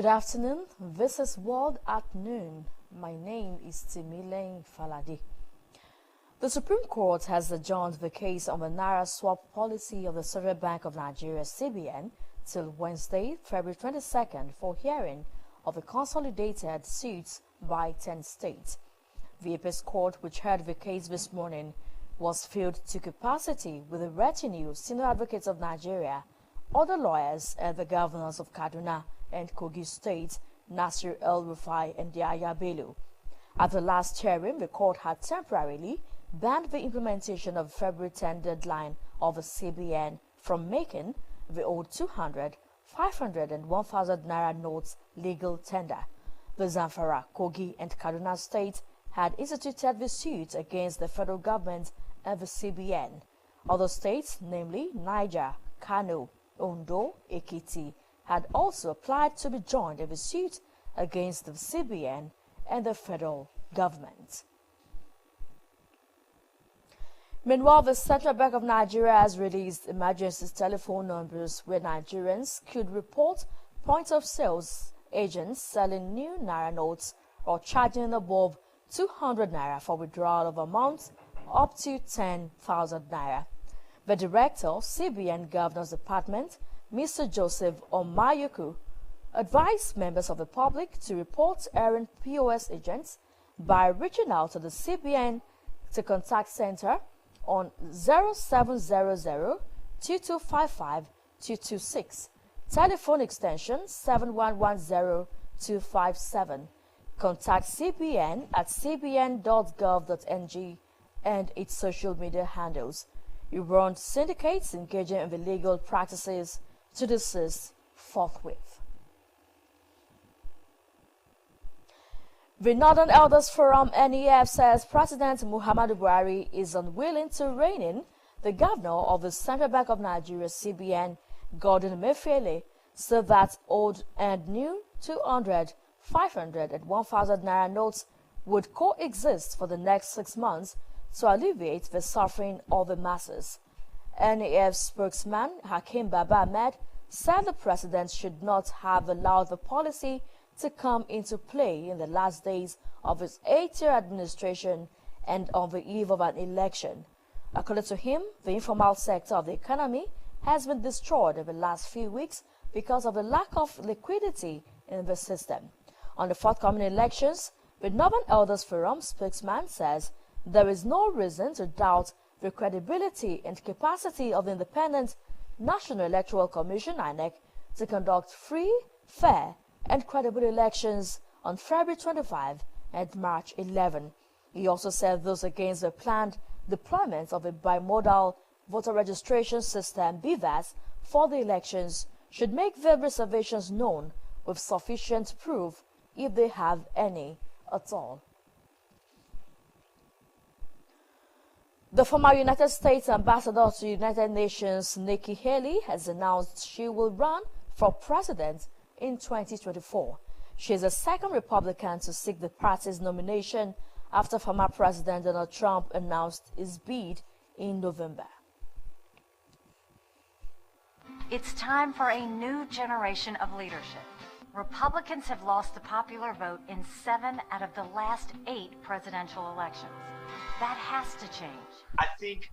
Good afternoon. This is World at Noon. My name is Timilein Falade. The Supreme Court has adjourned the case on the Naira swap policy of the Central Bank of Nigeria (CBN) till Wednesday, February 22nd, for hearing of the consolidated suits by 10 states. The Apex Court, which heard the case this morning, was filled to capacity with a retinue of senior advocates of Nigeria, other lawyers, and the governors of Kaduna and Kogi State, Nasir El-Rufai and Yahya Bello. At the last hearing, the court had temporarily banned the implementation of the February 10 deadline of the CBN from making the old 200, 500 and 1,000 naira notes legal tender. The Zamfara, Kogi and Kaduna State had instituted the suit against the federal government and the CBN. Other states, namely Niger, Kano, Ondo, Ekiti, had also applied to be joined in the suit against the CBN and the federal government. Meanwhile, the Central Bank of Nigeria has released emergency telephone numbers where Nigerians could report point-of-sales agents selling new naira notes or charging above 200 naira for withdrawal of amounts up to 10,000 naira. The director of CBN Governor's Department, Mr. Joseph Omayuku, advised members of the public to report errant POS agents by reaching out to the CBN to contact center on 0700-2255-226, telephone extension 7110-257. Contact CBN at cbn.gov.ng and its social media handles. You warned syndicates engaging in illegal practices to desist forthwith. The Northern Elders Forum (NEF) says President Muhammadu Buhari is unwilling to rein in the governor of the Central Bank of Nigeria (CBN), Gordon Emefiele, so that old and new 200, 500 and 1,000 naira notes would coexist for the next 6 months to alleviate the suffering of the masses. NEF spokesman Hakim Baba Ahmed said the president should not have allowed the policy to come into play in the last days of his 8-year administration and on the eve of an election. According to him, the informal sector of the economy has been destroyed in the last few weeks because of the lack of liquidity in the system. On the forthcoming elections, the Northern Elders Forum spokesman says there is no reason to doubt the credibility and capacity of the Independent National Electoral Commission (INEC) to conduct free, fair, and credible elections on February 25 and March 11. He also said those against the planned deployment of a bimodal voter registration system (BVAS) for the elections should make their reservations known with sufficient proof if they have any at all. The former United States Ambassador to the United Nations, Nikki Haley, has announced she will run for president in 2024. She is the second Republican to seek the party's nomination after former President Donald Trump announced his bid in November. It's time for a new generation of leadership. Republicans have lost the popular vote in 7 out of the last 8 presidential elections. That has to change. I think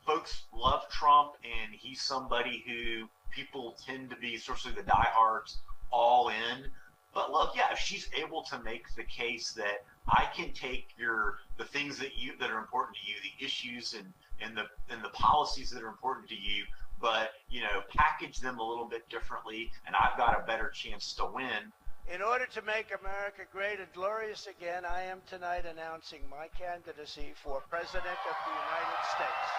folks love Trump, and he's somebody who people tend to be sort of the diehards all in. But look, yeah, if she's able to make the case that I can take the things that are important to you, the issues and the policies that are important to you, but package them a little bit differently, and I've got a better chance to win. In order to make America great and glorious again, I am tonight announcing my candidacy for President of the United States.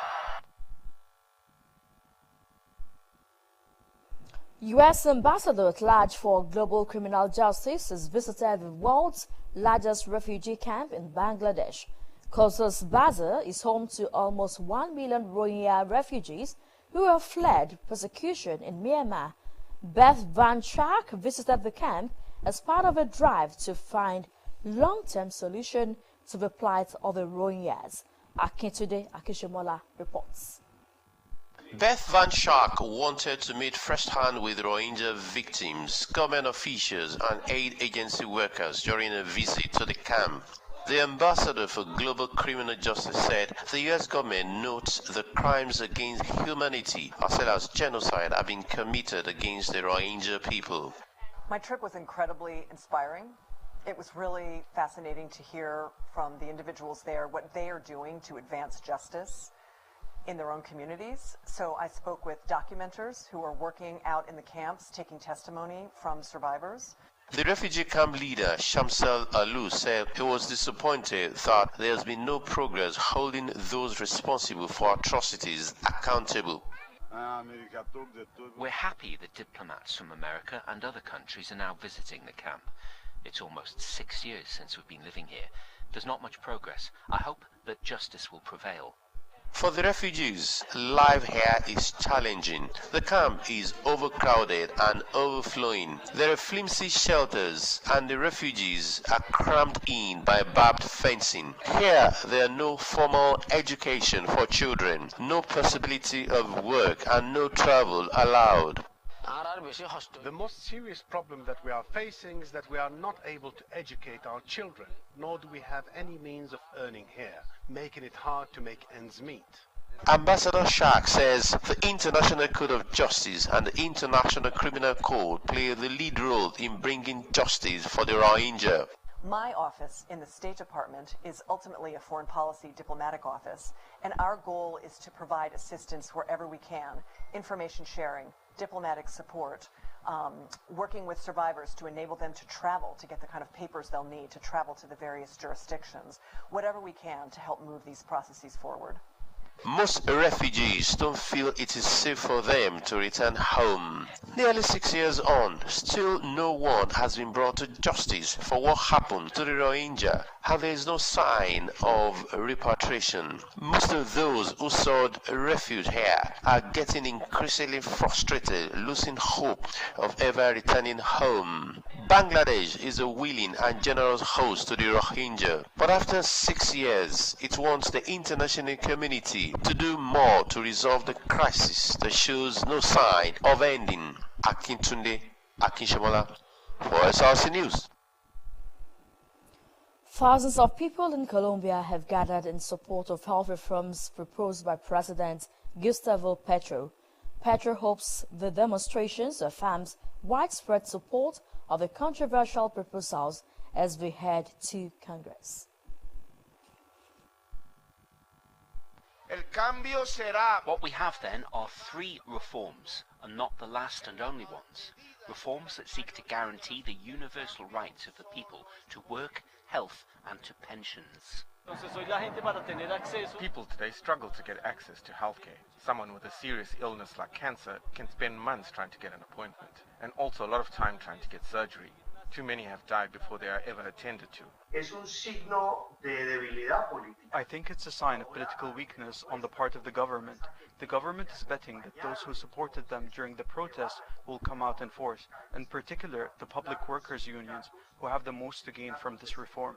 U.S. Ambassador at Large for Global Criminal Justice has visited the world's largest refugee camp in Bangladesh. Cox's Bazar is home to almost 1 million Rohingya refugees who have fled persecution in Myanmar. Beth Van Schaak visited the camp as part of a drive to find long-term solution to the plight of the Rohingyas. Akintunde Akishomola reports. Beth Van Schaak wanted to meet firsthand with Rohingya victims, government officials and aid agency workers during a visit to the camp. The ambassador for global criminal justice said the U.S. government notes the crimes against humanity as well as genocide have been committed against the Rohingya people. My trip was incredibly inspiring. It was really fascinating to hear from the individuals there what they are doing to advance justice in their own communities. So I spoke with documenters who are working out in the camps, taking testimony from survivors. The refugee camp leader, Shamsel Alou, said he was disappointed that there has been no progress holding those responsible for atrocities accountable. We're happy that diplomats from America and other countries are now visiting the camp. It's almost 6 years since we've been living here. There's not much progress. I hope that justice will prevail. For the refugees, life here is challenging. The camp is overcrowded and overflowing. There are flimsy shelters and the refugees are crammed in by barbed fencing. Here, there are no formal education for children, no possibility of work and no travel allowed. The most serious problem that we are facing is that we are not able to educate our children, nor do we have any means of earning here, making it hard to make ends meet. Ambassador Shark says the International Code of Justice and the International Criminal Code play the lead role in bringing justice for the Rohingya. My office in the State Department is ultimately a foreign policy diplomatic office, and our goal is to provide assistance wherever we can, information sharing, diplomatic support, working with survivors to enable them to travel, to get the kind of papers they'll need to travel to the various jurisdictions, whatever we can to help move these processes forward. Most refugees don't feel it is safe for them to return home. Nearly 6 years on, still no one has been brought to justice for what happened to the Rohingya, and there is no sign of repatriation. Most of those who sought refuge here are getting increasingly frustrated, losing hope of ever returning home. Bangladesh is a willing and generous host to the Rohingya, but after 6 years, it wants the international community to do more to resolve the crisis that shows no sign of ending. Akintunde Akinshomola for Osrc News. Thousands of people in Colombia have gathered in support of health reforms proposed by President Gustavo Petro. Petro hopes the demonstrations affirms widespread support of the controversial proposals as we head to Congress. What we have then are 3 reforms, and not the last and only ones. Reforms that seek to guarantee the universal rights of the people to work, health and to pensions. People today struggle to get access to healthcare. Someone with a serious illness like cancer can spend months trying to get an appointment, and also a lot of time trying to get surgery. Too many have died before they are ever attended to. I think it's a sign of political weakness on the part of the government. The government is betting that those who supported them during the protests will come out in force, in particular the public workers' unions, who have the most to gain from this reform.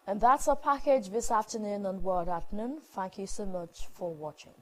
And that's our package this afternoon on World at Noon. Thank you so much for watching.